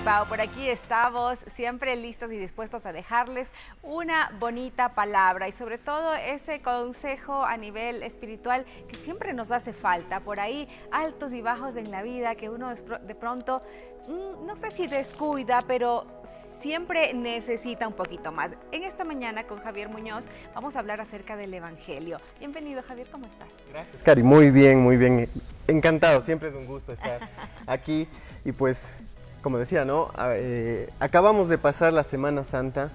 Pau, por aquí estamos siempre listos y dispuestos a dejarles una bonita palabra y sobre todo ese consejo a nivel espiritual que siempre nos hace falta. Por ahí altos y bajos en la vida que uno de pronto, no sé si descuida, pero siempre necesita un poquito más. En esta mañana con Javier Muñoz vamos a hablar acerca del Evangelio. Bienvenido, Javier, ¿cómo estás? Gracias, Cari, muy bien, muy bien. Encantado, siempre es un gusto estar aquí. Y pues, como decía, ¿no? Acabamos de pasar la Semana Santa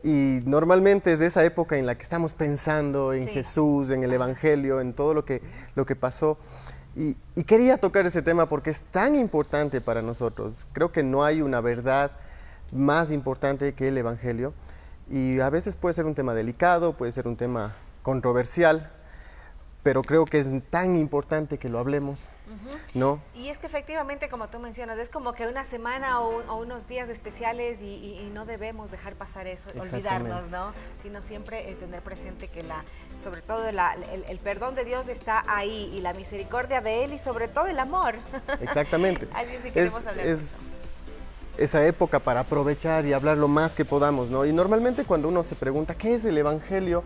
y normalmente es de esa época en la que estamos pensando en Jesús, en el Evangelio, en todo lo que pasó. Y quería tocar ese tema porque es tan importante para nosotros. Creo que no hay una verdad más importante que el Evangelio. Y a veces puede ser un tema delicado, puede ser un tema controversial, pero creo que es tan importante que lo hablemos, ¿no? Y es que efectivamente, como tú mencionas, es como que una semana o unos días especiales y no debemos dejar pasar eso, olvidarnos, ¿no? Sino siempre tener presente que sobre todo el perdón de Dios está ahí y la misericordia de Él y sobre todo el amor. Exactamente. Así es que queremos hablar. Esa época para aprovechar y hablar lo más que podamos, ¿no? Y normalmente cuando uno se pregunta ¿qué es el Evangelio?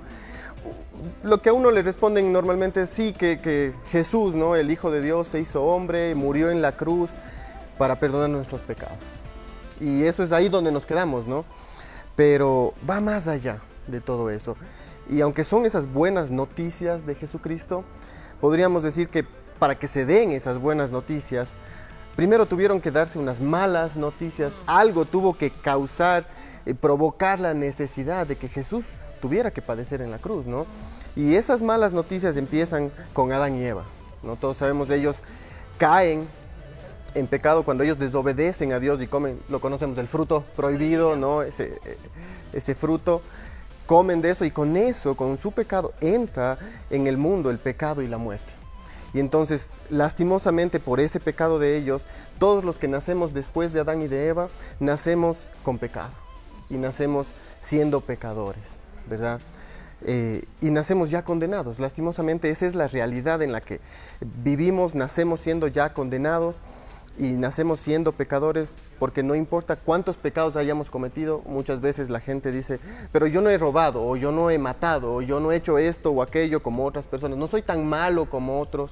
Lo que a uno le responden normalmente es sí, que Jesús, ¿no? El Hijo de Dios se hizo hombre, murió en la cruz para perdonar nuestros pecados. Y eso es ahí donde nos quedamos, ¿no? Pero va más allá de todo eso. Y aunque son esas buenas noticias de Jesucristo, podríamos decir que para que se den esas buenas noticias, primero tuvieron que darse unas malas noticias, algo tuvo que causar, provocar la necesidad de que Jesús tuviera que padecer en la cruz, ¿no? Y esas malas noticias empiezan con Adán y Eva, ¿no? Todos sabemos de ellos caen en pecado cuando ellos desobedecen a Dios y comen, lo conocemos, el fruto prohibido, ¿no? Ese fruto, comen de eso y con eso, con su pecado, entra en el mundo el pecado y la muerte. Y entonces, lastimosamente por ese pecado de ellos, todos los que nacemos después de Adán y de Eva, nacemos con pecado y nacemos siendo pecadores, ¿verdad? Y nacemos ya condenados. Lastimosamente esa es la realidad en la que vivimos, nacemos siendo ya condenados y nacemos siendo pecadores porque no importa cuántos pecados hayamos cometido, muchas veces la gente dice, pero yo no he robado, o yo no he matado, o yo no he hecho esto o aquello como otras personas, no soy tan malo como otros.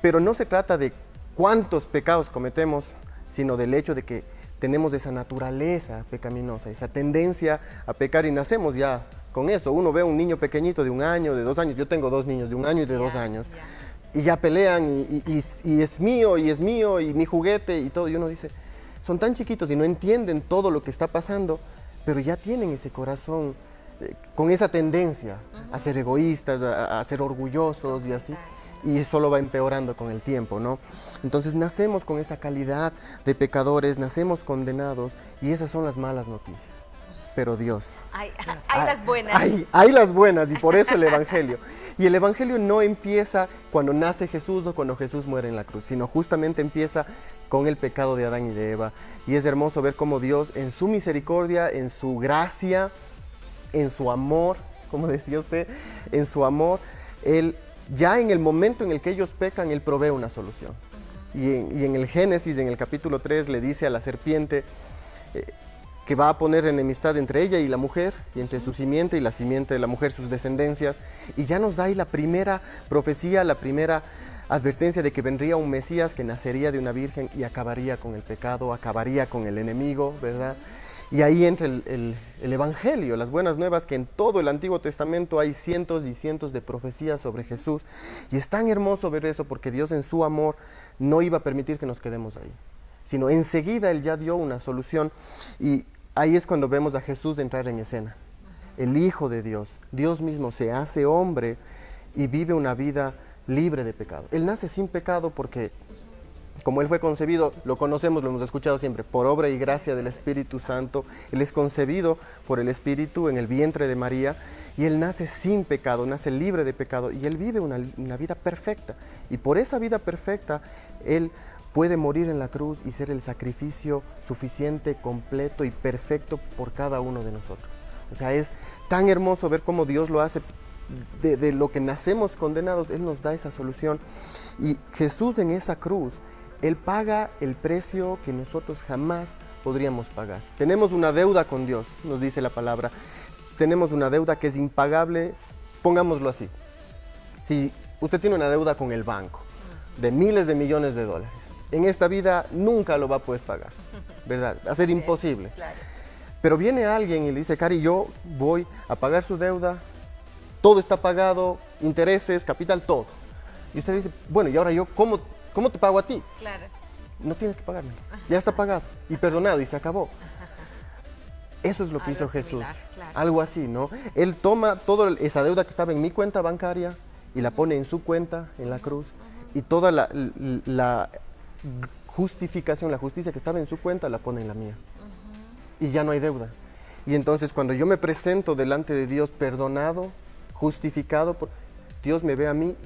Pero no se trata de cuántos pecados cometemos, sino del hecho de que tenemos esa naturaleza pecaminosa, esa tendencia a pecar y nacemos ya con eso. Uno ve a un niño pequeñito de 1 año, de 2 años, yo tengo 2 niños de 1 año y de 2 años, y ya pelean y es mío y mi juguete y todo, y uno dice, son tan chiquitos y no entienden todo lo que está pasando, pero ya tienen ese corazón con esa tendencia a ser egoístas, a ser orgullosos y así. Y solo va empeorando con el tiempo, ¿no? Entonces nacemos con esa calidad de pecadores, nacemos condenados y esas son las malas noticias. Pero Dios... Hay las buenas. Hay las buenas y por eso el Evangelio. Y el Evangelio no empieza cuando nace Jesús o cuando Jesús muere en la cruz, sino justamente empieza con el pecado de Adán y de Eva. Y es hermoso ver cómo Dios en su misericordia, en su gracia, en su amor, como decía usted, en su amor, Él... Ya en el momento en el que ellos pecan, Él provee una solución. Y en el Génesis, en el capítulo 3, le dice a la serpiente que va a poner enemistad entre ella y la mujer, y entre su simiente y la simiente de la mujer, sus descendencias. Y ya nos da ahí la primera profecía, la primera advertencia de que vendría un Mesías que nacería de una virgen y acabaría con el pecado, acabaría con el enemigo, ¿verdad? Y ahí entra el Evangelio, las buenas nuevas, que en todo el Antiguo Testamento hay cientos y cientos de profecías sobre Jesús. Y es tan hermoso ver eso porque Dios en su amor no iba a permitir que nos quedemos ahí, sino enseguida Él ya dio una solución. Y ahí es cuando vemos a Jesús entrar en escena. El Hijo de Dios, Dios mismo se hace hombre y vive una vida libre de pecado. Él nace sin pecado porque... Como Él fue concebido, lo conocemos, lo hemos escuchado siempre, por obra y gracia del Espíritu Santo. Él es concebido por el Espíritu en el vientre de María y Él nace sin pecado, nace libre de pecado y Él vive una vida perfecta. Y por esa vida perfecta, Él puede morir en la cruz y ser el sacrificio suficiente, completo y perfecto por cada uno de nosotros. O sea, es tan hermoso ver cómo Dios lo hace. De lo que nacemos condenados, Él nos da esa solución. Y Jesús en esa cruz Él paga el precio que nosotros jamás podríamos pagar. Tenemos una deuda con Dios, nos dice la palabra. Tenemos una deuda que es impagable, pongámoslo así. Si usted tiene una deuda con el banco de miles de millones de dólares, en esta vida nunca lo va a poder pagar, ¿verdad? Va a ser imposible. Claro. Pero viene alguien y le dice, Cari, yo voy a pagar su deuda, todo está pagado, intereses, capital, todo. Y usted dice, bueno, ¿y ahora yo cómo te pago a ti? Claro. No tienes que pagarme, ya está pagado y perdonado y se acabó. Eso es lo que Algo hizo Jesús, similar, claro. algo así, ¿no? Él toma toda esa deuda que estaba en mi cuenta bancaria y la pone en su cuenta, en la cruz, y toda la justificación, la justicia que estaba en su cuenta la pone en la mía. Y ya no hay deuda. Y entonces cuando yo me presento delante de Dios perdonado, justificado, Dios me ve a mí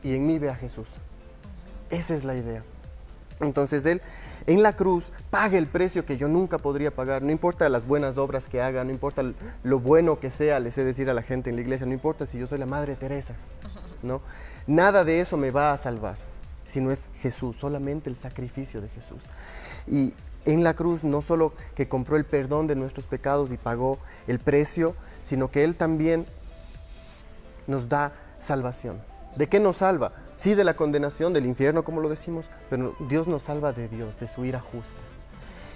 y en mí ve a Jesús. Esa es la idea. Entonces Él en la cruz paga el precio que yo nunca podría pagar, no importa las buenas obras que haga, no importa lo bueno que sea, les he de decir a la gente en la iglesia, no importa si yo soy la Madre Teresa, ¿no? Nada de eso me va a salvar, sino es Jesús, solamente el sacrificio de Jesús. Y en la cruz no solo que compró el perdón de nuestros pecados y pagó el precio, sino que Él también nos da salvación. ¿De qué nos salva? Sí, de la condenación, del infierno, como lo decimos, pero Dios nos salva de Dios, de su ira justa.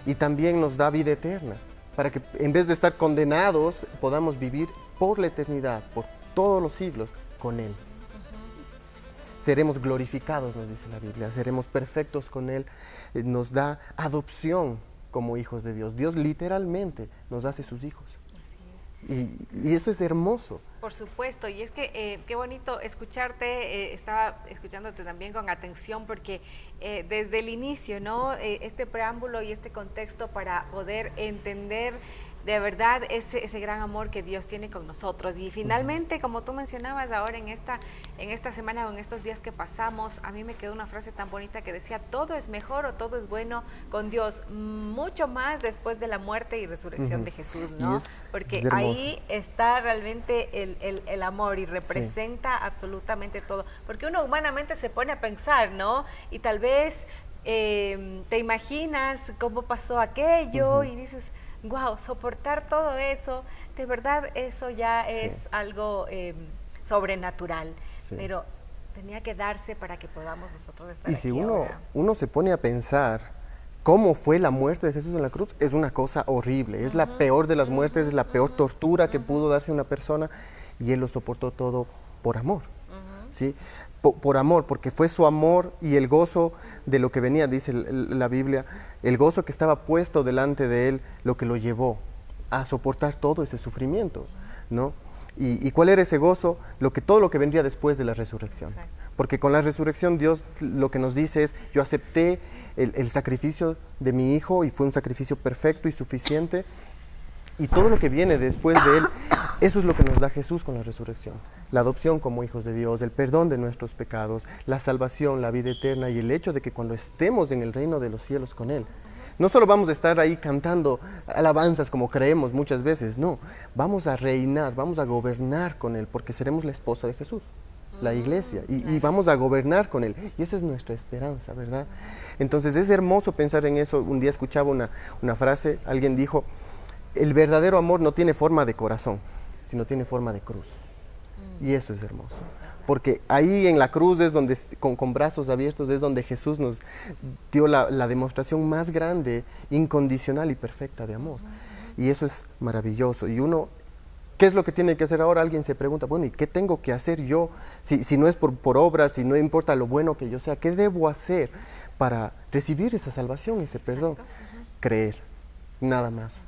Y también nos da vida eterna, para que en vez de estar condenados, podamos vivir por la eternidad, por todos los siglos, con Él. Seremos glorificados, nos dice la Biblia, seremos perfectos con Él, nos da adopción como hijos de Dios. Dios literalmente nos hace sus hijos. Y eso es hermoso. Por supuesto, y es que qué bonito escucharte, estaba escuchándote también con atención porque desde el inicio, ¿no? Este preámbulo y este contexto para poder entender de verdad ese gran amor que Dios tiene con nosotros. Y finalmente, como tú mencionabas ahora en esta semana o en estos días que pasamos, a mí me quedó una frase tan bonita que decía, todo es mejor o todo es bueno con Dios, mucho más después de la muerte y resurrección de Jesús, ¿no? Porque ahí está realmente el amor y representa absolutamente todo. Porque uno humanamente se pone a pensar, ¿no? Y tal vez te imaginas cómo pasó aquello y dices, wow, soportar todo eso, de verdad eso ya es algo sobrenatural, pero tenía que darse para que podamos nosotros estar aquí. Y si uno se pone a pensar cómo fue la muerte de Jesús en la cruz, es una cosa horrible, es la peor de las muertes, es la peor tortura que pudo darse una persona, y Él lo soportó todo por amor, ¿sí? Por amor, porque fue su amor y el gozo de lo que venía, dice la Biblia, el gozo que estaba puesto delante de Él, lo que lo llevó a soportar todo ese sufrimiento, ¿no? ¿Y cuál era ese gozo? Todo lo que vendría después de la resurrección. Exacto. Porque con la resurrección Dios lo que nos dice es, yo acepté el sacrificio de mi Hijo y fue un sacrificio perfecto y suficiente, y todo lo que viene después de Él, eso es lo que nos da Jesús con la resurrección. La adopción como hijos de Dios, el perdón de nuestros pecados, la salvación, la vida eterna y el hecho de que cuando estemos en el reino de los cielos con Él, no solo vamos a estar ahí cantando alabanzas como creemos muchas veces, no, vamos a reinar, vamos a gobernar con Él, porque seremos la esposa de Jesús, la iglesia, y vamos a gobernar con Él, y esa es nuestra esperanza, ¿verdad? Entonces es hermoso pensar en eso. Un día escuchaba una frase, alguien dijo, el verdadero amor no tiene forma de corazón, sino tiene forma de cruz. Y eso es hermoso, porque ahí en la cruz es donde, con brazos abiertos, es donde Jesús nos dio la demostración más grande, incondicional y perfecta de amor. Y eso es maravilloso. Y uno, ¿qué es lo que tiene que hacer ahora? Alguien se pregunta, bueno, ¿y qué tengo que hacer yo? Si no es por obras, si no importa lo bueno que yo sea, ¿qué debo hacer para recibir esa salvación, ese perdón? Creer, nada más.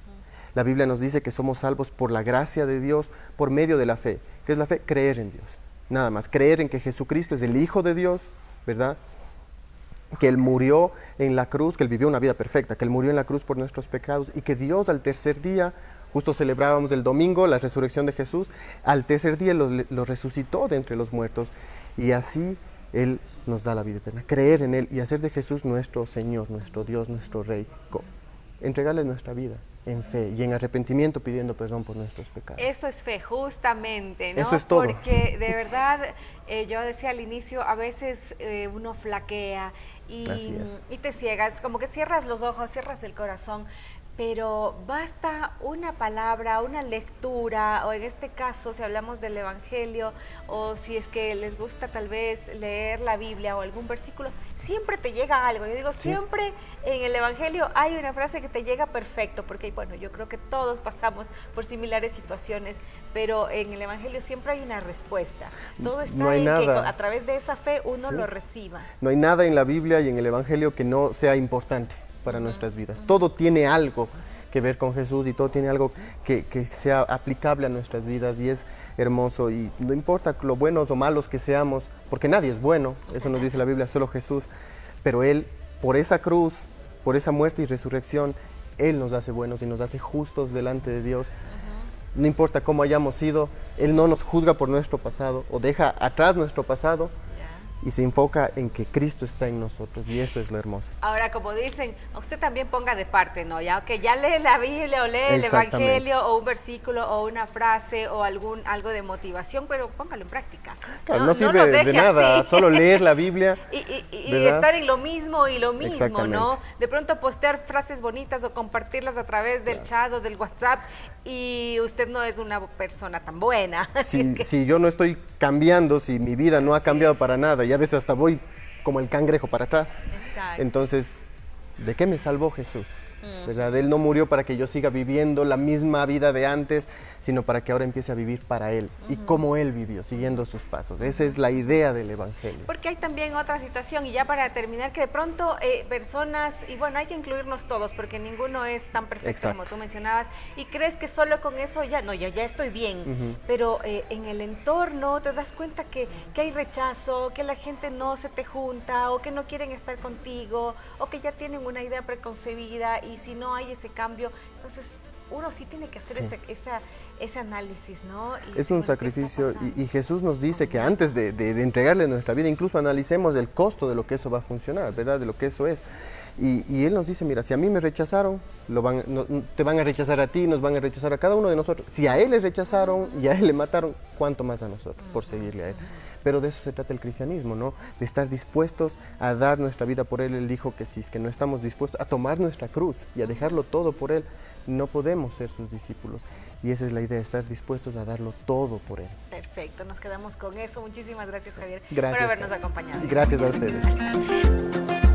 La Biblia nos dice que somos salvos por la gracia de Dios, por medio de la fe. ¿Qué es la fe? Creer en Dios, nada más. Creer en que Jesucristo es el Hijo de Dios, ¿verdad? Que Él murió en la cruz, que Él vivió una vida perfecta, que Él murió en la cruz por nuestros pecados y que Dios al tercer día, justo celebrábamos el domingo la resurrección de Jesús, al tercer día lo resucitó de entre los muertos, y así Él nos da la vida eterna. Creer en Él y hacer de Jesús nuestro Señor, nuestro Dios, nuestro Rey, entregarle nuestra vida. en fe y en arrepentimiento pidiendo perdón por nuestros pecados. Eso es fe, justamente, ¿no? Eso es todo. Porque de verdad, yo decía al inicio, a veces uno flaquea y te ciegas, como que cierras los ojos, cierras el corazón, pero basta una palabra, una lectura, o en este caso, si hablamos del Evangelio, o si es que les gusta tal vez leer la Biblia o algún versículo, siempre te llega algo. Yo digo, siempre en el Evangelio hay una frase que te llega perfecto, porque bueno, yo creo que todos pasamos por similares situaciones, pero en el Evangelio siempre hay una respuesta. Todo está No hay en nada. que a través de esa fe uno lo reciba. No hay nada en la Biblia y en el Evangelio que no sea importante para nuestras vidas. Todo tiene algo que ver con Jesús y todo tiene algo que sea aplicable a nuestras vidas y es hermoso y no importa lo buenos o malos que seamos, porque nadie es bueno, eso nos dice la Biblia, solo Jesús, pero Él, por esa cruz, por esa muerte y resurrección, Él nos hace buenos y nos hace justos delante de Dios. No importa cómo hayamos sido, Él no nos juzga por nuestro pasado o deja atrás nuestro pasado, y se enfoca en que Cristo está en nosotros y eso es lo hermoso. Ahora, como dicen, usted también ponga de parte, ¿no? Ya que ya lee la Biblia o lee el Evangelio o un versículo o una frase o algo de motivación, pero póngalo en práctica. Claro, no sirve de nada, solo leer la Biblia y estar en lo mismo y lo mismo, ¿no? De pronto postear frases bonitas o compartirlas a través del chat o del WhatsApp y usted no es una persona tan buena. Si yo no estoy cambiando, si mi vida no ha cambiado para nada y a veces hasta voy como el cangrejo para atrás. Exacto. Entonces, ¿de qué me salvó Jesús? ¿Verdad? Él no murió para que yo siga viviendo la misma vida de antes, sino para que ahora empiece a vivir para Él y como Él vivió, siguiendo sus pasos. Esa es la idea del Evangelio. Porque hay también otra situación, y ya para terminar, que de pronto personas, y bueno, hay que incluirnos todos, porque ninguno es tan perfecto como tú mencionabas, y crees que solo con eso ya estoy bien, pero en el entorno te das cuenta que hay rechazo, que la gente no se te junta, o que no quieren estar contigo, o que ya tienen una idea preconcebida, y si no hay ese cambio, entonces uno sí tiene que hacer ese análisis, ¿no? Y es un sacrificio y Jesús nos dice que antes de entregarle nuestra vida, incluso analicemos el costo de lo que eso va a funcionar, ¿verdad? De lo que eso es. Y Él nos dice, mira, si a mí me rechazaron, te van a rechazar a ti, nos van a rechazar a cada uno de nosotros. Si a Él le rechazaron y a Él le mataron, ¿cuánto más a nosotros por seguirle a Él? Pero de eso se trata el cristianismo, ¿no? De estar dispuestos a dar nuestra vida por Él. Él dijo que si es que no estamos dispuestos a tomar nuestra cruz y a dejarlo todo por Él, no podemos ser sus discípulos. Y esa es la idea, estar dispuestos a darlo todo por Él. Perfecto, nos quedamos con eso. Muchísimas gracias, Javier, por habernos acompañado. Gracias a ustedes.